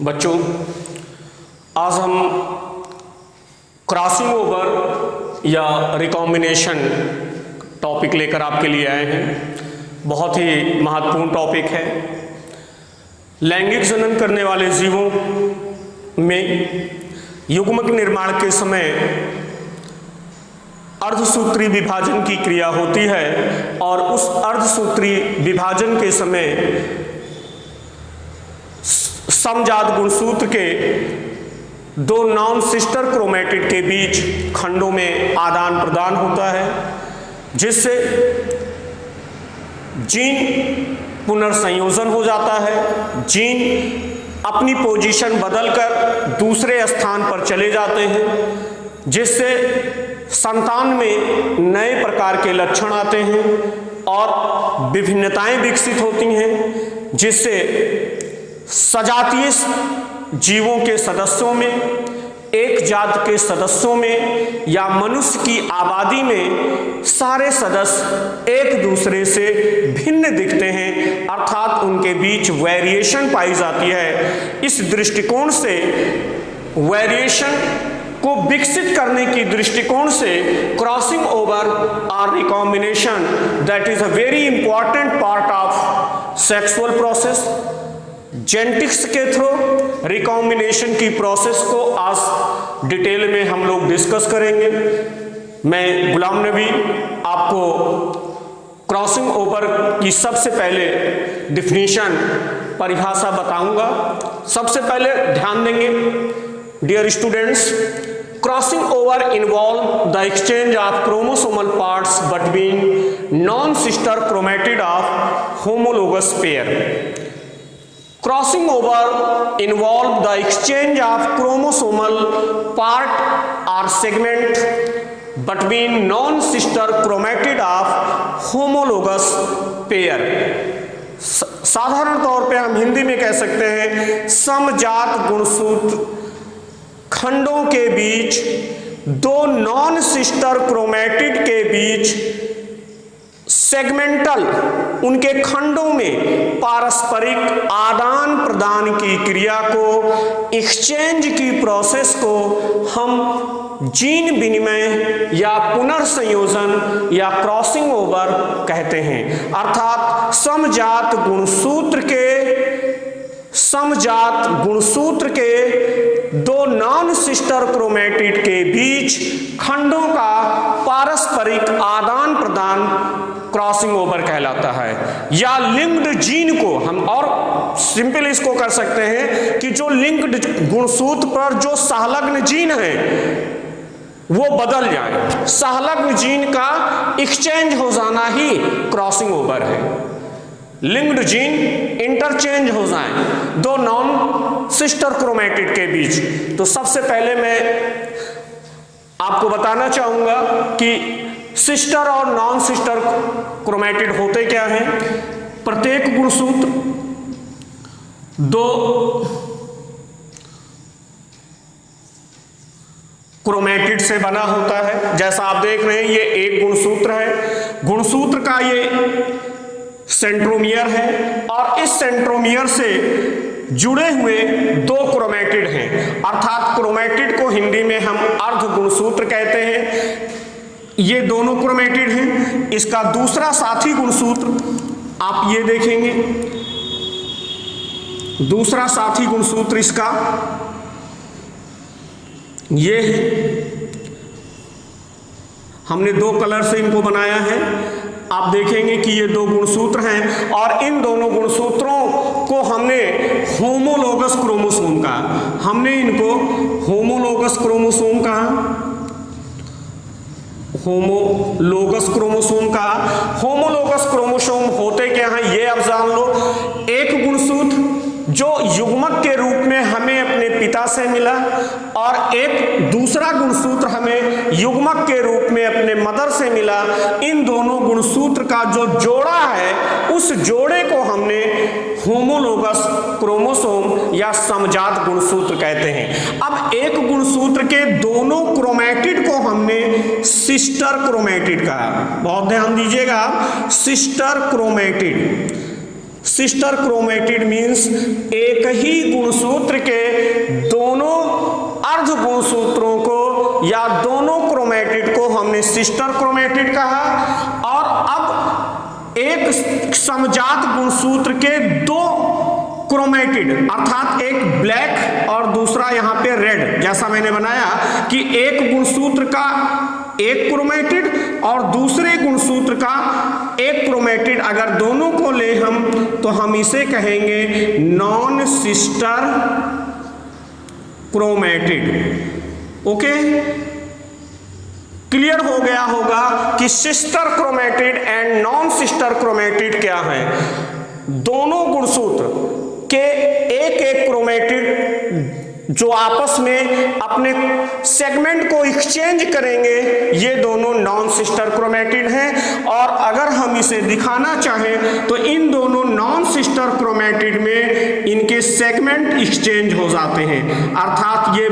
बच्चों, आज हम क्रॉसिंग ओवर या रिकॉम्बिनेशन टॉपिक लेकर आपके लिए आए हैं। बहुत ही महत्वपूर्ण टॉपिक है। लैंगिक जनन करने वाले जीवों में युग्मक निर्माण के समय अर्धसूत्री विभाजन की क्रिया होती है और उस अर्धसूत्री विभाजन के समय समजात गुणसूत्र के दो नॉन सिस्टर क्रोमेटिड के बीच खंडों में आदान प्रदान होता है, जिससे जीन पुनर्संयोजन हो जाता है। जीन अपनी पोजीशन बदलकर दूसरे स्थान पर चले जाते हैं, जिससे संतान में नए प्रकार के लक्षण आते हैं और विभिन्नताएं विकसित होती हैं, जिससे सजातीय जीवों के सदस्यों में, एक जात के सदस्यों में या मनुष्य की आबादी में सारे सदस्य एक दूसरे से भिन्न दिखते हैं, अर्थात उनके बीच वेरिएशन पाई जाती है। इस दृष्टिकोण से वेरिएशन को विकसित करने की दृष्टिकोण से क्रॉसिंग ओवर और recombination that is a very important part of sexual process. Genetics के थ्रू रिकॉम्बिनेशन की प्रोसेस को आज डिटेल में हम लोग डिस्कस करेंगे। मैं गुलाम नबी आपको क्रॉसिंग ओवर की सबसे पहले डिफिनीशन, परिभाषा बताऊंगा। सबसे पहले ध्यान देंगे dear students, crossing over involve the exchange of chromosomal parts between non sister chromatid of homologous pair. Crossing over involve the exchange of chromosomal part or segment between non-sister chromatid of homologous pair। साधारण तौर पे हम हिंदी में कह सकते हैं समजात गुणसूत्र खंडों के बीच दो नॉन सिस्टर क्रोमेटिड के बीच सेगमेंटल उनके खंडों में पारस्परिक आदान प्रदान की क्रिया को, एक्सचेंज की प्रोसेस को हम जीन विनिमय या पुनर्संयोजन या क्रॉसिंग ओवर कहते हैं। अर्थात समजात गुणसूत्र के दो नॉन सिस्टर क्रोमेटिड के बीच खंडों का पारस्परिक आदान प्रदान क्रॉसिंग ओवर कहलाता है। या लिंक्ड जीन को हम और सिंपल इसको कर सकते हैं कि जो लिंक्ड गुणसूत्र पर जो सहलग्न जीन है वो बदल जाए। सहलग्न जीन का एक्सचेंज हो जाना ही क्रॉसिंग ओवर है। लिंक्ड जीन इंटरचेंज हो जाए दो नॉन सिस्टर क्रोमेटिड के बीच। तो सबसे पहले मैं आपको बताना चाहूंगा कि सिस्टर और नॉन सिस्टर क्रोमेटिड होते क्या हैं। प्रत्येक गुणसूत्र दो क्रोमेटिड से बना होता है। जैसा आप देख रहे हैं ये एक गुणसूत्र है। गुणसूत्र का ये सेंट्रोमियर है और इस सेंट्रोमियर से जुड़े हुए दो क्रोमेटिड हैं, अर्थात क्रोमेटिड को हिंदी में हम अर्ध गुणसूत्र कहते हैं। ये दोनों क्रोमेटिड हैं। इसका दूसरा साथी गुणसूत्र आप ये देखेंगे, दूसरा साथी गुणसूत्र इसका ये है। हमने दो कलर से इनको बनाया है। आप देखेंगे कि ये दो गुणसूत्र हैं और इन दोनों गुणसूत्रों को हमने होमोलोगस क्रोमोसोम कहा। हमने इनको होमोलोगस क्रोमोसोम कहा। होमोलोगस क्रोमोसोम होते क्या हैं ये अब जान लो। एक गुणसूत्र जो युग्मक के रूप में हमें अपने पिता से मिला और एक दूसरा गुणसूत्र हमें युग्मक के रूप में अपने मदर से मिला। इन दोनों गुणसूत्र का जो जोड़ा है उस जोड़े को हमने होमोलोगस क्रोमोसोम या समजात गुणसूत्र कहते हैं। अब एक गुणसूत्र के दोनों क्रोमेटिड को हमने सिस्टर क्रोमेटिड कहा। बहुत ध्यान दीजिएगा, sister chromatid. Sister chromatid means एक ही गुणसूत्र के दोनों अर्ध गुणसूत्रों को या दोनों क्रोमेटिड को हमने सिस्टर क्रोमेटिड कहा। और अब एक समजात गुणसूत्र के दो क्रोमेटिड अर्थात एक ब्लैक और दूसरा यहां पे रेड, जैसा मैंने बनाया कि एक गुणसूत्र का एक क्रोमेटिड और दूसरे गुणसूत्र का एक क्रोमेटिड, अगर दोनों को ले हम तो हम इसे कहेंगे non sister chromatid. Okay, clear हो गया होगा कि sister chromatid and non sister chromatid क्या है। दोनों गुणसूत्र के एक एक क्रोमेटिड जो आपस में अपने सेगमेंट को एक्सचेंज करेंगे, ये दोनों नॉन सिस्टर क्रोमेटिड हैं। और अगर हम इसे दिखाना चाहें तो इन दोनों नॉन सिस्टर क्रोमेटिड में इनके सेगमेंट एक्सचेंज हो जाते हैं, अर्थात ये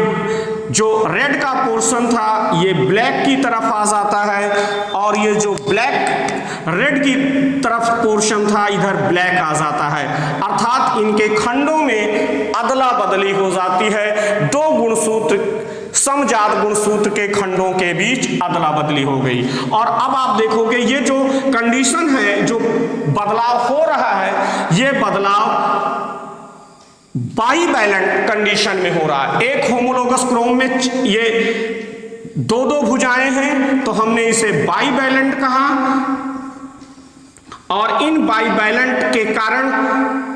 जो रेड का पोर्शन था ये ब्लैक की तरफ आ जाता है और ये जो ब्लैक रेड की तरफ पोर्शन था इधर ब्लैक आ जाता है, अर्थात इनके खंडों में अदला बदली हो जाती है। दो गुणसूत्र समजात गुणसूत्र के खंडों के बीच अदला बदली हो गई। और अब आप देखोगे ये जो कंडीशन है, जो बदलाव हो रहा है, ये बदलाव बाइवैलेंट कंडीशन में हो रहा है। एक होमोलोगस क्रोम में ये दो दो भुजाएं हैं तो हमने इसे बाइवैलेंट कहा, और इन बाइवैलेंट के कारण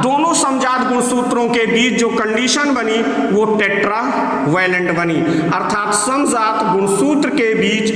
दोनों समजात गुणसूत्रों के बीच जो कंडीशन बनी वो टेट्रावैलेंट बनी, अर्थात समजात गुणसूत्र के बीच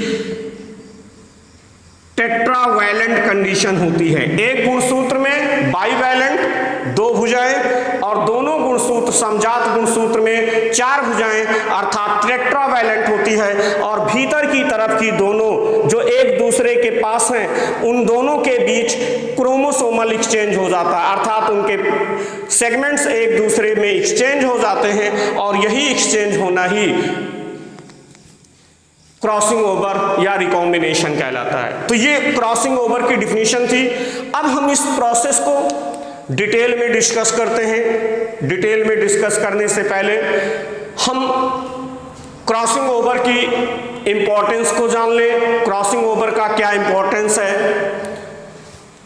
टेट्रावैलेंट कंडीशन होती है। एक गुणसूत्र में बाइवैलेंट दो भुजाएं और दोनों गुणसूत्र समजात गुणसूत्र में चार भुजाएं अर्थात टेट्रावैलेंट होती है। और भीतर की तरफ की दोनों जो एक दूसरे के पास हैं उन दोनों के बीच क्रोमोसोमल एक्सचेंज हो जाता है, अर्थात उनके सेगमेंट्स एक दूसरे में एक्सचेंज हो जाते हैं और यही एक्सचेंज होना ही क्रॉसिंग ओवर या रिकॉम्बिनेशन कहलाता है। तो ये क्रॉसिंग ओवर की डिफिनीशन थी। अब हम इस प्रोसेस को डिटेल में डिस्कस करते हैं। डिटेल में डिस्कस करने से पहले हम क्रॉसिंग ओवर की इंपॉर्टेंस को जान लें। क्रॉसिंग ओवर का क्या इंपॉर्टेंस है?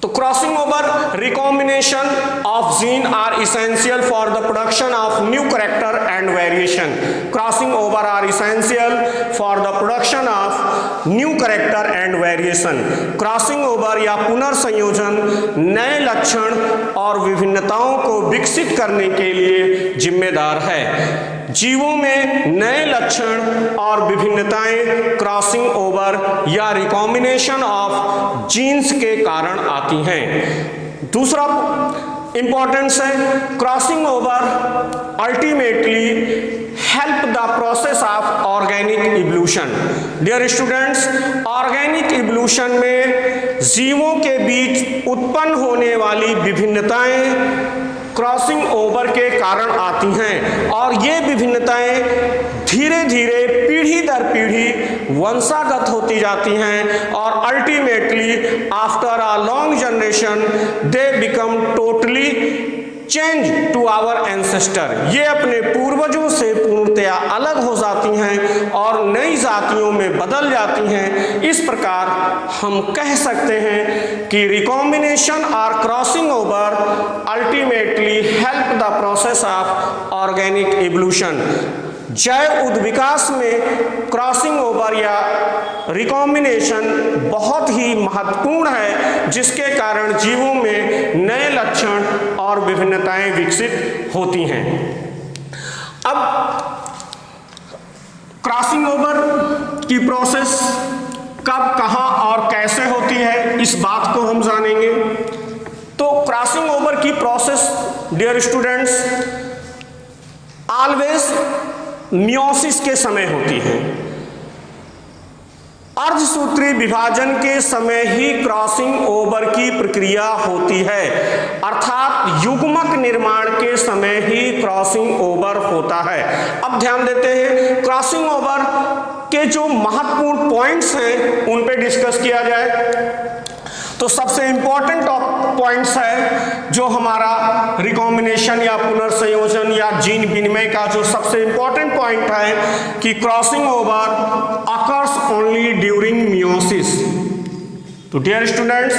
तो crossing over recombination of gene are essential for the production of new character and variation. Crossing over are essential for the production of new character and variation. Crossing over या पुनर्संयोजन नए लक्षण और विभिन्नताओं को विकसित करने के लिए जिम्मेदार है। जीवों में नए लक्षण और विभिन्नताएं क्रॉसिंग ओवर या रिकॉम्बिनेशन ऑफ जीन्स के कारण आती हैं। दूसरा इंपॉर्टेंस है, crossing over ultimately help the process of organic evolution. Dear students, organic evolution में जीवों के बीच उत्पन्न होने वाली विभिन्नताएं क्रॉसिंग ओवर के कारण आती हैं और ये विभिन्नताएं धीरे धीरे पीढ़ी दर पीढ़ी वंशागत होती जाती हैं और ultimately after a long generation they become totally change to our ancestor. ये अपने पूर्वजों से पूर्णतया अलग हो जाती हैं और नई जातियों में बदल जाती हैं। इस प्रकार हम कह सकते हैं कि रिकॉम्बिनेशन और crossing over ultimately help the process of organic evolution. जैव उद्विकास में क्रॉसिंग ओवर या रिकॉम्बिनेशन बहुत ही महत्वपूर्ण है, जिसके कारण जीवों में नए लक्षण और विभिन्नताएं विकसित होती हैं। अब क्रॉसिंग ओवर की प्रोसेस कब, कहां और कैसे होती है, इस बात को हम जानेंगे। तो क्रॉसिंग ओवर की process dear students always meiosis के समय होती है। अर्धसूत्री विभाजन के समय ही क्रॉसिंग ओवर की प्रक्रिया होती है, अर्थात युग्मक निर्माण के समय ही क्रॉसिंग ओवर होता है। अब ध्यान देते हैं, क्रॉसिंग ओवर के जो महत्वपूर्ण पॉइंट्स हैं उन पे डिस्कस किया जाए। तो सबसे इंपॉर्टेंट पॉइंट्स है जो हमारा रिकॉम्बिनेशन या पुनर्संयोजन या जीन विनिमय का जो सबसे इंपॉर्टेंट पॉइंट है कि crossing over occurs only during meiosis. तो डियर स्टूडेंट्स,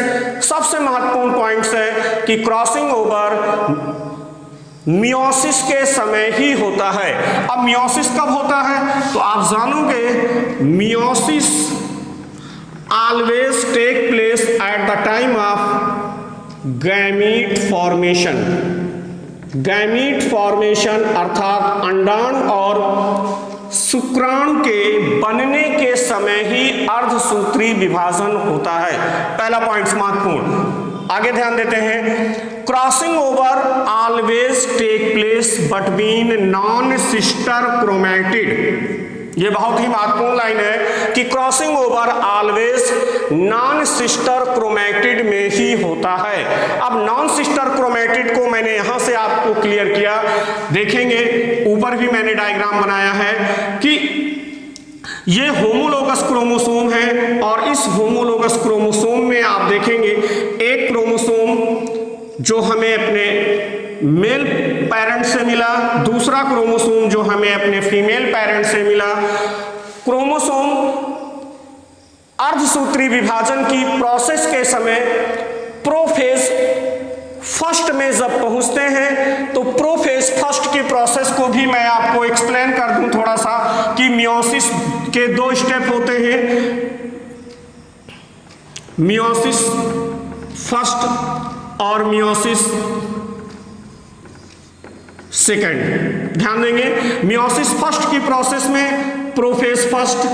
सबसे महत्वपूर्ण पॉइंट्स है कि क्रॉसिंग ओवर मियोसिस के समय ही होता है। अब मियोसिस कब होता है तो आप जानोगे meiosis always take place at the time of gamete formation. Gamete formation अर्थात अंडाणु और शुक्राणु के बनने के समय ही अर्धसूत्री विभाजन होता है। पहला पॉइंट महत्वपूर्ण, आगे ध्यान देते हैं। Crossing over always take place between non sister chromatid. ये बहुत ही महत्वपूर्ण लाइन है कि crossing over always non sister chromatid में ही होता है। अब नॉन सिस्टर क्रोमैटिड को मैंने यहां से आपको क्लियर किया, देखेंगे ऊपर भी मैंने डायग्राम बनाया है कि ये होमोलोगस क्रोमोसोम है और इस होमोलोगस क्रोमोसोम में आप देखेंगे एक क्रोमोसोम जो हमें अपने मेल पेरेंट से मिला, दूसरा क्रोमोसोम जो हमें अपने फीमेल पेरेंट से मिला। क्रोमोसोम अर्धसूत्री विभाजन की प्रोसेस के समय प्रोफेज फर्स्ट में जब पहुंचते हैं तो प्रोफेज फर्स्ट की प्रोसेस को भी मैं आपको एक्सप्लेन कर दूं थोड़ा सा कि मियोसिस के दो स्टेप होते हैं, मियोसिस फर्स्ट और मियोसिस सेकंड। ध्यान देंगे, मियोसिस फर्स्ट की प्रोसेस में प्रोफेज फर्स्ट,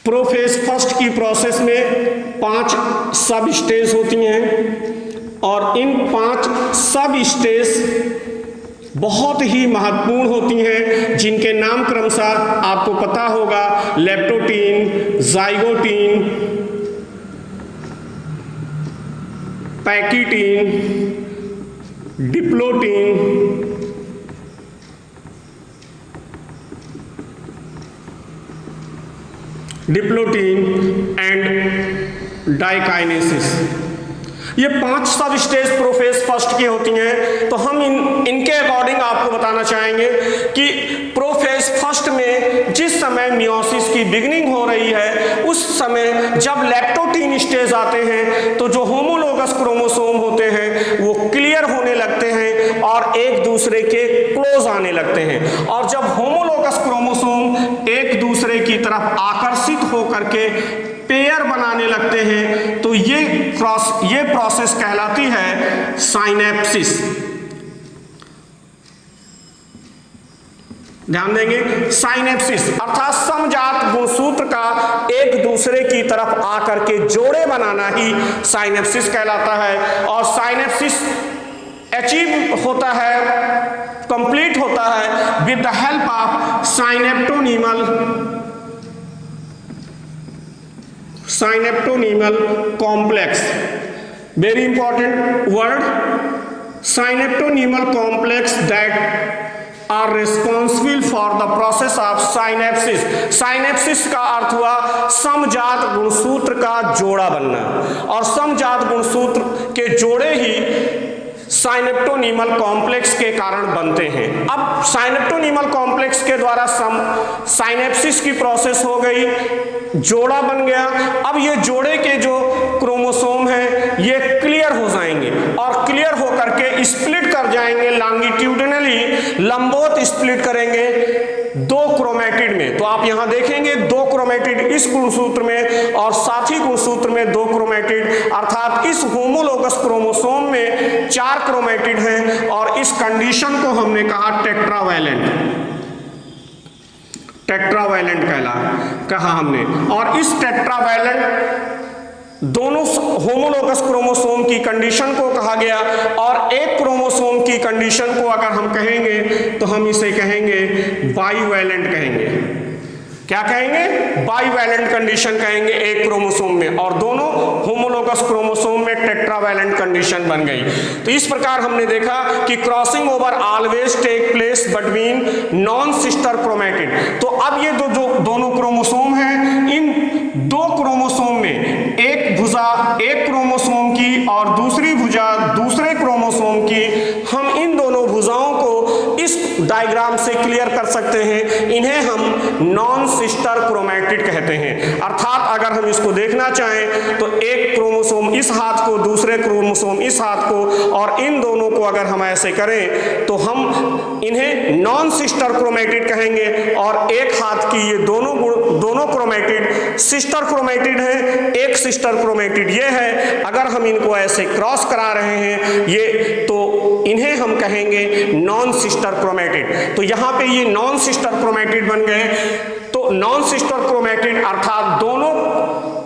प्रोफेज फर्स्ट की प्रोसेस में 5 सब स्टेज होती हैं और इन 5 सब स्टेज बहुत ही महत्वपूर्ण होती हैं जिनके नाम क्रमशः आपको पता होगा, leptotene, zygotene, pachytene, diplotene, and diakinesis. ये 5 सब स्टेज प्रोफेज फर्स्ट की होती हैं। तो हम इनके अकॉर्डिंग आपको बताना चाहेंगे कि प्रोफेज फर्स्ट में जिस समय मियोसिस की बिगिनिंग हो रही है उस समय जब लैक्टोटीन स्टेज आते हैं तो जो होमोलोगस क्रोमोसोम होते हैं वो क्लियर होने लगते हैं और एक दूसरे के क्लोज आने लगते हैं। और जब होमोलोगस क्रोमोसोम एक दूसरे की तरफ आकर्षित होकर के पेयर बनाने लगते हैं तो ये प्रोसेस कहलाती है साइनेप्सिस। ध्यान देंगे, साइनेप्सिस अर्थात समजात गुणसूत्र का एक दूसरे की तरफ आकर के जोड़े बनाना ही साइनेप्सिस कहलाता है। और साइनेप्सिस अचीव होता है, कंप्लीट होता है with the help of synaptonemal complex. Very important word, synaptonemal complex that are responsible for the process of synapsis. Synapsis का अर्थ हुआ समजात गुणसूत्र का जोड़ा बनना और समजात गुणसूत्र के जोड़े ही साइनेप्टोनीमल कॉम्प्लेक्स के कारण बनते हैं। अब साइनेप्टोनीमल कॉम्प्लेक्स के द्वारा साइनेप्सिस की प्रोसेस हो गई, जोड़ा बन गया। अब ये जोड़े के जो क्रोमोसोम हैं ये क्लियर हो जाएंगे और क्लियर होकर के स्प्लिट कर जाएंगे लॉन्गिट्यूडिनली, लंबवत स्प्लिट करेंगे 2 क्रोमैटिड में। तो आप यहां देखेंगे 2 क्रोमैटिड इस गुणसूत्र में और साथ ही गुणसूत्र में 2 क्रोमैटिड, अर्थात इस होमोलोगस क्रोमोसोम में 4 क्रोमैटिड हैं और इस कंडीशन को हमने कहा टेट्रावैलेंट कहा हमने। और इस टेट्रावैलेंट दोनों होमोलोगस क्रोमोसोम की कंडीशन को कहा गया और एक क्रोमोसोम की कंडीशन को अगर हम कहेंगे तो हम इसे कहेंगे बाइवैलेंट कहेंगे। क्या कहेंगे? बाइवैलेंट कंडीशन कहेंगे एक क्रोमोसोम में, और दोनों होमोलोगस क्रोमोसोम में टेट्रावैलेंट कंडीशन बन गई। तो इस प्रकार हमने देखा कि crossing over always take place between non sister chromatid. तो अब ये दोनों क्रोमोसोम हैं, इन 2 क्रोमोसोम में सकते हैं, इन्हें हम नॉन सिस्टर क्रोमैटिड कहते हैं। अर्थात अगर हम इसको देखना चाहें तो एक क्रोमोसोम इस हाथ को, दूसरे क्रोमोसोम इस हाथ को, और इन दोनों को अगर हम ऐसे करें तो हम इन्हें नॉन सिस्टर क्रोमैटिड कहेंगे, और एक हाथ की ये दोनों क्रोमैटिड सिस्टर क्रोमैटिड है। एक सिस्टर क्रोमैटिड ये है, अगर हम इनको ऐसे क्रॉस करा रहे हैं ये, तो इन्हें हम कहेंगे नॉन सिस्टर क्रोमैटिड। तो यहाँ पे ये नॉन सिस्टर क्रोमैटिड बन गए। तो नॉन सिस्टर क्रोमैटिड अर्थात दोनों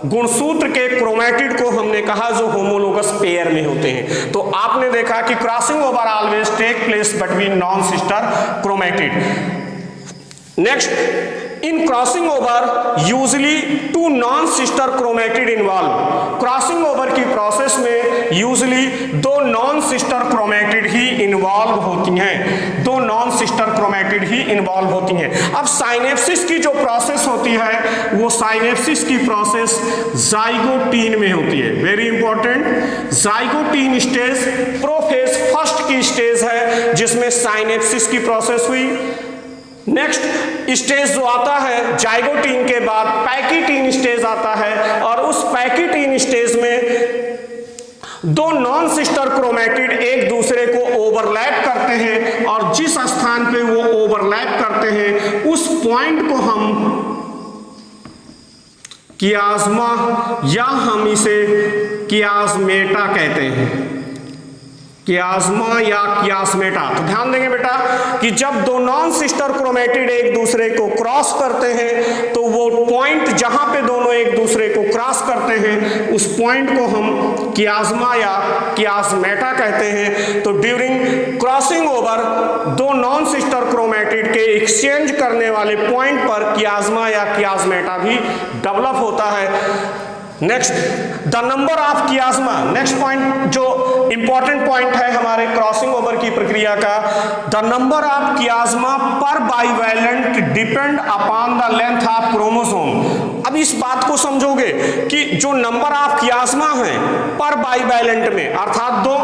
गुणसूत्र के क्रोमैटिड को हमने कहा जो होमोलोगस पेयर में होते हैं। तो आपने देखा कि crossing over always take place between non sister chromatid. Next, in crossing over usually two non sister chromatid involve. Crossing over की प्रोसेस में यूजली दो नॉन सिस्टर क्रोमैटिड ही इन्वॉल्व होती हैं, दो नॉन सिस्टर क्रोमैटिड ही इन्वॉल्व होती हैं। अब साइनेप्सिस की जो प्रोसेस होती है वो साइनेप्सिस की प्रोसेस जाइगोटीन में होती है। Very important, zygotene stage prophase first की स्टेज है जिसमें साइनेप्सिस की प्रोसेस हुई। नेक्स्ट स्टेज जो आता है जाइगोटीन के बाद पैकिटीन स्टेज आता है, और उस पैकिटीन स्टेज में दो नॉन सिस्टर क्रोमैटिड एक दूसरे को ओवरलैप करते हैं, और जिस स्थान पे वो ओवरलैप करते हैं उस पॉइंट को हम कियाज्मा या हम इसे कियाज्मेटा कहते हैं, कियाज्मा या कियास्मेटा। तो ध्यान देंगे बेटा कि जब दो नॉन सिस्टर क्रोमैटिड एक दूसरे को क्रॉस करते हैं तो वो पॉइंट जहां पे दोनों एक दूसरे को क्रॉस करते हैं उस पॉइंट को हम कियाज्मा या कियास्मेटा कहते हैं। तो ड्यूरिंग क्रॉसिंग ओवर दो नॉन सिस्टर क्रोमैटिड के एक्सचेंज करने वाले पॉइंट पर कियाज्मा या कियास्मेटा भी डेवलप होता है। Next, the number of chiasma. Next point जो इंपॉर्टेंट पॉइंट है हमारे क्रॉसिंग ओवर की प्रक्रिया का, द नंबर ऑफ कियाज्मा पर bivalent depend upon the length of chromosome. अब इस बात को समझोगे कि जो नंबर ऑफ कियाज्मा है पर बाइवैलेंट में, अर्थात दो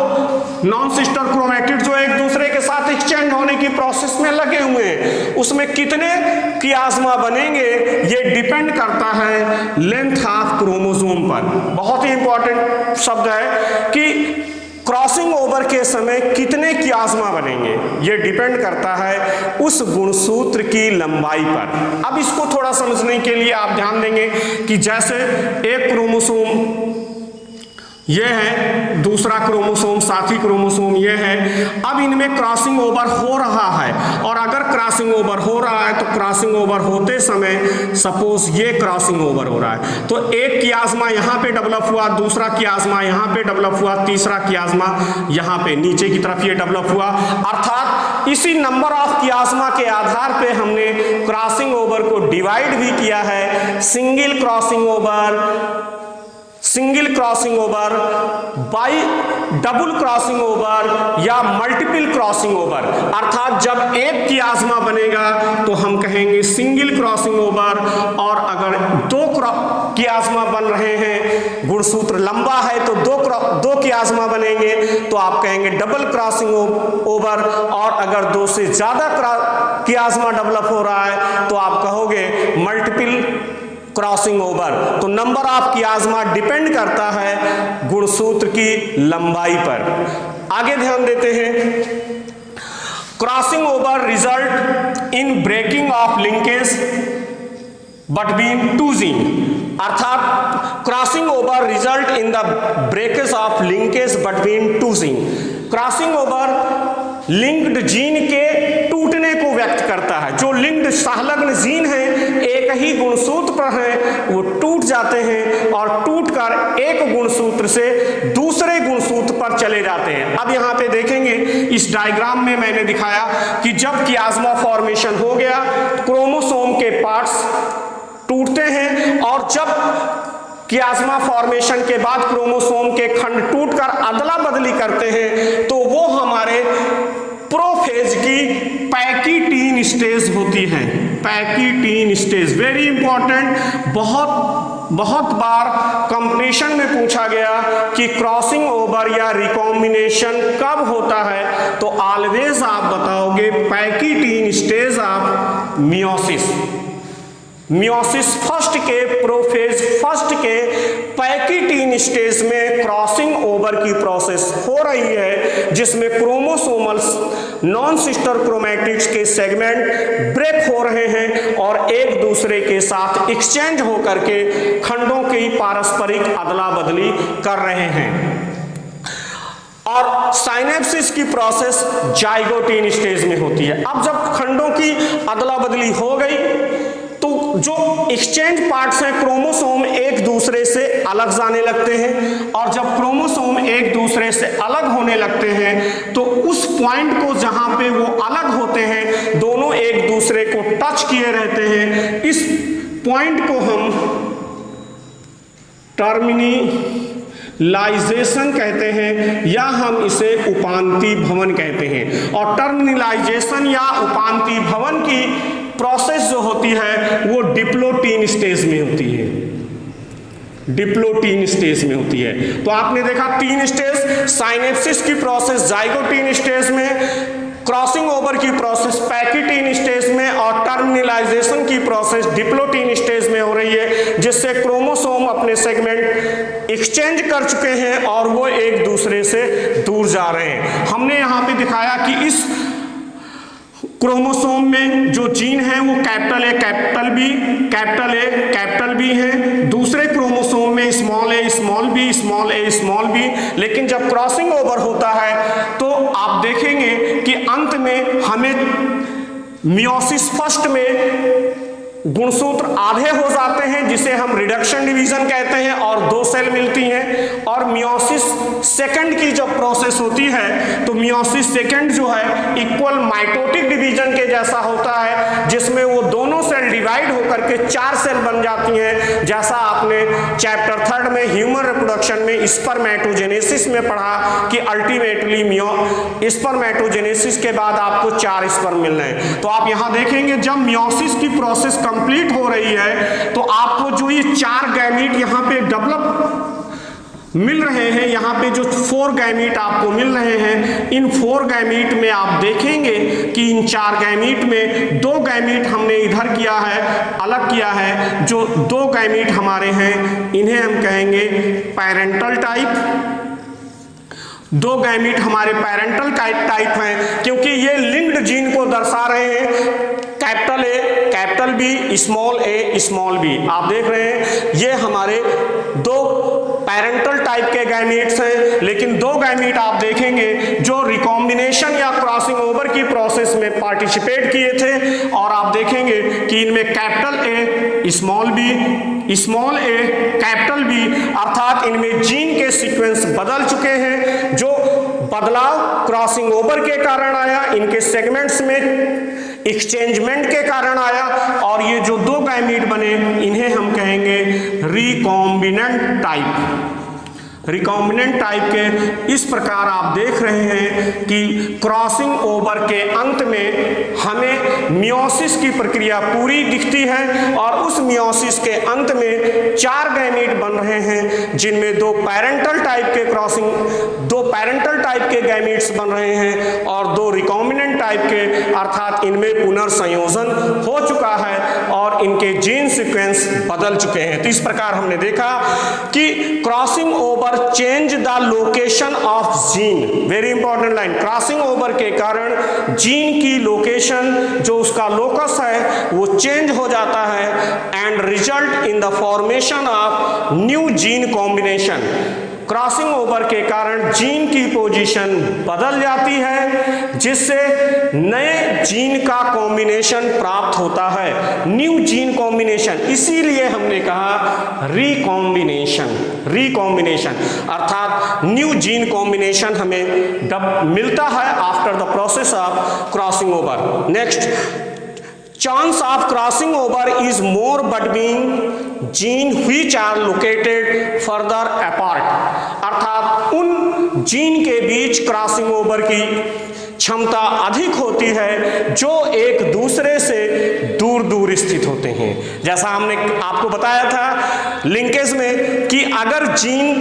नॉन सिस्टर क्रोमैटिड जो एक दूसरे के साथ एक्सचेंज होने की प्रोसेस में लगे हुए हैं, उसमें कितने कियाज्मा बनेंगे ये डिपेंड करता है लेंथ ऑफ क्रोमोसोम पर। बहुत ही इंपॉर्टेंट शब्द है कि क्रॉसिंग ओवर के समय कितने कियाज्मा बनेंगे ये डिपेंड करता है उस गुणसूत्र की लंबाई पर। अब इसको थोड़ा समझने के लिए आप ध्यान देंगे कि जैसे एक क्रोमोसोम ये है, दूसरा क्रोमोसोम साथी क्रोमोसोम ये है। अब इनमें क्रॉसिंग ओवर हो रहा है, और अगर क्रॉसिंग ओवर हो रहा है तो क्रॉसिंग ओवर होते समय सपोज ये क्रॉसिंग ओवर हो रहा है तो एक कियाज्मा यहाँ पे डेवलप हुआ, दूसरा कियाज्मा यहाँ पे डेवलप हुआ, तीसरा कियाज्मा यहाँ पे नीचे की तरफ ये डेवलप हुआ। अर्थात इसी नंबर ऑफ कियाज्मा के आधार पे हमने क्रॉसिंग ओवर को डिवाइड भी किया है, single crossing over, single crossing over, by double crossing over या मल्टीपल क्रॉसिंग ओवर। अर्थात जब एक कियाज्मा बनेगा तो हम कहेंगे सिंगल क्रॉसिंग ओवर, और अगर दो कियाज्मा बन रहे हैं, गुणसूत्र लंबा है तो दो कियाज्मा बनेंगे तो आप कहेंगे डबल क्रॉसिंग ओवर, और अगर दो से ज्यादा कियाज्मा डेवलप हो रहा है तो आप कहोगे मल्टीपल क्रॉसिंग ओवर। तो नंबर ऑफ कियाज्मा डिपेंड करता है गुणसूत्र की लंबाई पर। आगे ध्यान देते हैं, crossing over result in breaking of linkage between two gene. अर्थात crossing over result in the breakage of linkage between two gene. Crossing over linked gene के टूटने को व्यक्त करता है। जो लिंक्ड संलग्न जीन है एक ही गुणसूत्र पर है वो टूट जाते हैं, और टूटकर एक गुणसूत्र से दूसरे गुणसूत्र पर चले जाते हैं। अब यहाँ पे देखेंगे इस डायग्राम में मैंने दिखाया कि जब कियाज्मा फॉर्मेशन हो गया, क्रोमोसोम के पार्ट्स टूटते हैं, और जब कियाज्मा फॉर्मेशन के बाद क्रोमोसोम के खंड टूटकर अदला बदली करते हैं तो वो हमारे प्रोफेज की पैकिटीन स्टेज होती है। पैकिटीन स्टेज वेरी इंपॉर्टेंट, बहुत बहुत बार कंपटीशन में पूछा गया कि क्रॉसिंग ओवर या रिकॉम्बिनेशन कब होता है, तो ऑलवेज आप बताओगे pachytene stage of meiosis. Meiosis first के प्रोफेज फर्स्ट के पैकिटीन स्टेज में क्रॉसिंग ओवर की प्रोसेस हो रही है, जिसमें क्रोमोसोमल नॉन सिस्टर क्रोमैटिड्स के सेगमेंट ब्रेक हो रहे हैं और एक दूसरे के साथ एक्सचेंज होकर के खंडों की पारस्परिक अदला बदली कर रहे हैं। और साइनेप्सिस की प्रोसेस जाइगोटीन स्टेज में होती है। अब जब खंडों की अदला बदली हो गई तो जो एक्सचेंज पार्ट्स हैं क्रोमोसोम एक दूसरे से अलग जाने लगते हैं, और जब क्रोमोसोम एक दूसरे से अलग होने लगते हैं तो उस पॉइंट को जहां पे वो अलग होते हैं दोनों एक दूसरे को टच किए रहते हैं, इस पॉइंट को हम टर्मिनलाइजेशन कहते हैं या हम इसे उपांति भवन कहते हैं। और टर्मिनलाइजेशन या उपांति भवन की प्रोसेस जो होती है वो डिप्लोटीन स्टेज में होती है, डिप्लोटीन स्टेज में होती है। तो आपने देखा 3 स्टेज, साइनेप्सिस की प्रोसेस जाइगोटीन स्टेज में, क्रॉसिंग ओवर की प्रोसेस पैकिटीन स्टेज में, और टर्मिनलाइजेशन की प्रोसेस डिप्लोटीन स्टेज में हो रही है, जिससे क्रोमोसोम अपने सेगमेंट एक्सचेंज कर चुके हैं और वो एक दूसरे से दूर जा रहे हैं। हमने यहाँ पे दिखाया कि इस क्रोमोसोम में जो जीन है वो capital A capital B, capital A capital B है, दूसरे क्रोमोसोम में small a small b, small a small b. लेकिन जब क्रॉसिंग ओवर होता है तो आप देखेंगे कि अंत में हमें मियोसिस फर्स्ट में गुणसूत्र आधे हो जाते हैं, जिसे हम रिडक्शन डिवीजन कहते हैं, और 2 सेल मिलती हैं। और मियोसिस सेकंड की जब प्रोसेस होती है तो मियोसिस सेकंड जो है इक्वल माइटोटिक डिवीजन के जैसा होता है, जिसमें वो दोनों सेल डिवाइड होकर के 4 सेल बन जाती हैं, जैसा आपने चैप्टर 3 में ह्यूमन रिप्रोडक्शन में स्पर्मेटोजेनेसिस में पढ़ा कि अल्टीमेटली स्पर्मेटोजेनेसिस के बाद आपको 4 स्पर्म मिल रहे हैं। तो आप यहां देखेंगे जब मियोसिस की प्रोसेस कंप्लीट हो रही है तो आपको जो ये 4 गैमीट यहाँ पे डेवलप मिल रहे हैं, यहाँ पे जो 4 गैमीट आपको मिल रहे हैं, इन 4 गैमीट में आप देखेंगे कि इन 4 गैमीट में 2 गैमीट हमने इधर किया है, अलग किया है। जो 2 गैमीट हमारे हैं इन्हें हम कहेंगे पैरेंटल टाइप। 2 गैमीट हमारे पैरेंटल टाइप हैं क्योंकि ये लिंक्ड जीन को दर्शा रहे हैं, capital A capital B, small a small b. आप देख रहे हैं ये हमारे 2 पैरेंटल टाइप के गैमीट्स हैं। लेकिन 2 गैमीट आप देखेंगे जो रिकॉम्बिनेशन या क्रॉसिंग ओवर की प्रोसेस में पार्टिसिपेट किए थे, और आप देखेंगे कि इनमें capital A small b, small a capital B, अर्थात इनमें जीन के सीक्वेंस बदल चुके हैं। जो बदलाव क्रॉसिंग ओवर के कारण आया, इनके सेगमेंट्स में एक्सचेंजमेंट के कारण आया, और ये जो 2 गैमीट बने इन्हें हम कहेंगे रिकॉम्बिनेंट टाइप। रिकॉम्बिनेंट टाइप के इस प्रकार आप देख रहे हैं कि क्रॉसिंग ओवर के अंत में हमें मियोसिस की प्रक्रिया पूरी दिखती है, और उस मियोसिस के अंत में 4 गैमीट बन रहे हैं, जिनमें 2 पैरेंटल टाइप के गैमीट्स बन रहे हैं और 2 रिकॉम्बिनेंट टाइप के, अर्थात इनमें पुनर्संयोजन हो चुका है और इनके जीन सीक्वेंस बदल चुके हैं। तो इस प्रकार हमने देखा कि crossing over change the location of gene. Very important line, crossing over के कारण जीन की लोकेशन जो उसका लोकस है वो चेंज हो जाता है, and result in the formation of new gene combination. Crossing over के कारण जीन की पोजीशन बदल जाती है, जिससे नए जीन का कॉम्बिनेशन प्राप्त होता है, न्यू जीन कॉम्बिनेशन। इसीलिए हमने कहा रिकॉम्बिनेशन अर्थात न्यू जीन कॉम्बिनेशन हमें मिलता है after the process of crossing over. Next, chance of crossing over is more between gene which are located further apart। अर्थात उन जीन के बीच क्रॉसिंग ओवर की क्षमता अधिक होती है जो एक दूसरे से दूर दूर स्थित होते हैं। जैसा हमने आपको बताया था लिंकेज में कि अगर जीन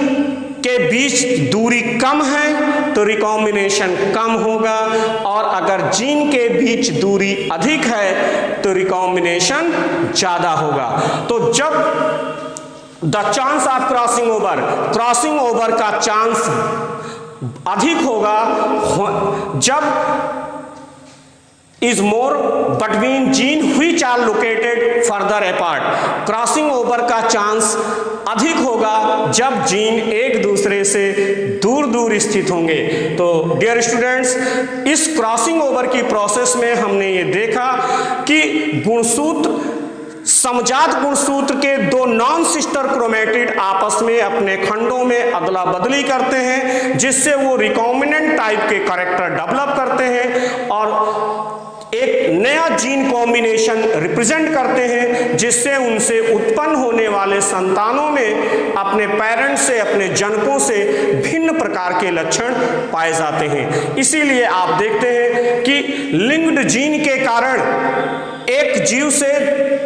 के बीच दूरी कम है तो रिकॉम्बिनेशन कम होगा, और अगर जीन के बीच दूरी अधिक है तो रिकॉम्बिनेशन ज्यादा होगा। तो जब the chance of crossing over का चांस अधिक होगा जब is more between gene which are located further apart। Crossing over का चांस अधिक होगा जब जीन एक दूसरे से दूर दूर स्थित होंगे। तो डियर स्टूडेंट्स, इस क्रॉसिंग ओवर की प्रोसेस में हमने ये देखा कि गुणसूत्र समजात गुणसूत्र के दो नॉन सिस्टर क्रोमेटिड आपस में अपने खंडों में अदला बदली करते हैं, जिससे वो रिकॉम्बिनेंट टाइप के कैरेक्टर डेवलप करते हैं और एक नया जीन कॉम्बिनेशन रिप्रेजेंट करते हैं, जिससे उनसे उत्पन्न होने वाले संतानों में अपने पेरेंट्स से, अपने जनकों से भिन्न प्रकार के लक्षण पाए जाते हैं। इसीलिए आप देखते हैं कि लिंक्ड जीन के कारण एक जीव से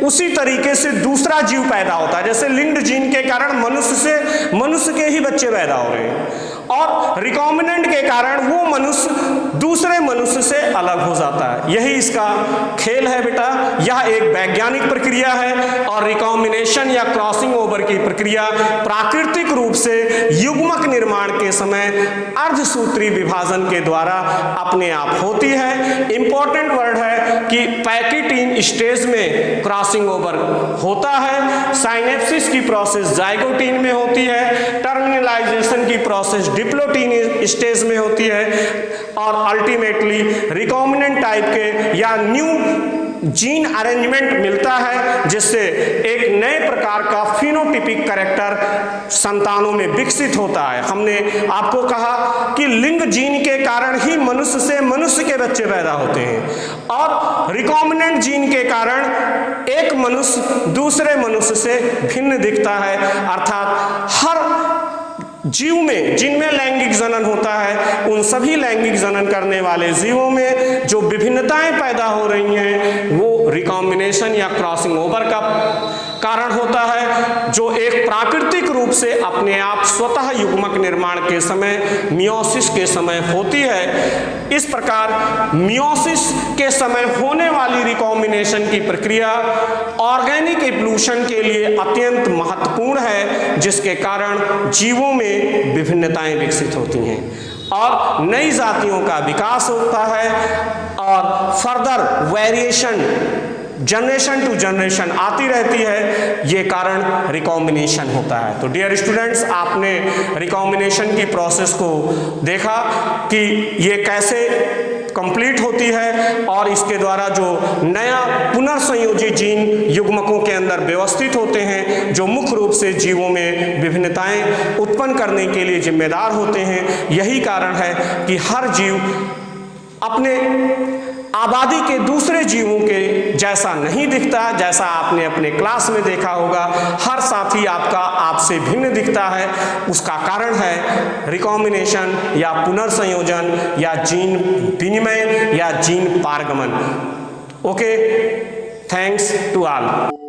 उसी तरीके से दूसरा जीव पैदा होता है। जैसे लिंक्ड जीन के कारण मनुष्य से मनुष्य के ही बच्चे पैदा हो रहे हैं, और रिकॉम्बिनेंट के कारण वो मनुष्य दूसरे मनुष्य से अलग हो जाता है। यही इसका खेल है बेटा। यह एक वैज्ञानिक प्रक्रिया है, और रिकॉम्बिनेशन या क्रॉसिंग ओवर की प्रक्रिया प्राकृतिक रूप से युग्मक निर्माण के समय अर्धसूत्री विभाजन के द्वारा अपने आप होती है। इंपॉर्टेंट वर्ड है कि पैकिटीन स्टेज में क्रॉसिंग ओवर होता है, साइनेप्सिस की प्रोसेस जाइगोटीन में होती है, टर्मिनलाइजेशन की प्रोसेस डिप्लोटीन स्टेज में होती है, और अल्टीमेटली रिकॉम्बिनेंट टाइप के या न्यू जीन अरेंजमेंट मिलता है, जिससे एक नए प्रकार का फिनोटिपिक कैरेक्टर संतानों में विकसित होता है। हमने आपको कहा कि लिंग जीन के कारण ही मनुष्य से मनुष्य के बच्चे पैदा होते हैं, और रिकॉम्बिनेंट जीन के कारण एक मनुष्य दूसरे मनुष्य से भिन्न दिखता है। अर्थात हर जीव में जिनमें लैंगिक जनन होता है, उन सभी लैंगिक जनन करने वाले जीवों में जो विभिन्नताएं पैदा हो रही हैं वो रिकॉम्बिनेशन या क्रॉसिंग ओवर का कारण होता है, जो एक प्राकृतिक रूप से अपने आप स्वतः युग्मक निर्माण के समय मियोसिस के समय होती है। इस प्रकार मियोसिस के समय होने वाली रिकॉम्बिनेशन की प्रक्रिया ऑर्गेनिक इवोल्यूशन के लिए अत्यंत महत्वपूर्ण है, जिसके कारण जीवों में विभिन्नताएं विकसित होती हैं और नई जातियों का विकास होता है, और further variation generation to generation आती रहती है। ये कारण रिकॉम्बिनेशन होता है। तो डियर स्टूडेंट्स, आपने रिकॉम्बिनेशन की प्रोसेस को देखा कि ये कैसे कंप्लीट होती है, और इसके द्वारा जो नया पुनर्संयोजी जीन युग्मकों के अंदर व्यवस्थित होते हैं, जो मुख्य रूप से जीवों में विभिन्नताएं उत्पन्न करने के लिए जिम्मेदार होते हैं। यही कारण है कि हर जीव अपने आबादी के दूसरे जीवों के जैसा नहीं दिखता। जैसा आपने अपने क्लास में देखा होगा, हर साथी आपका आपसे भिन्न दिखता है। उसका कारण है रिकॉम्बिनेशन या पुनर्संयोजन या जीन विनिमय या जीन पारगमन। Okay, thanks to all.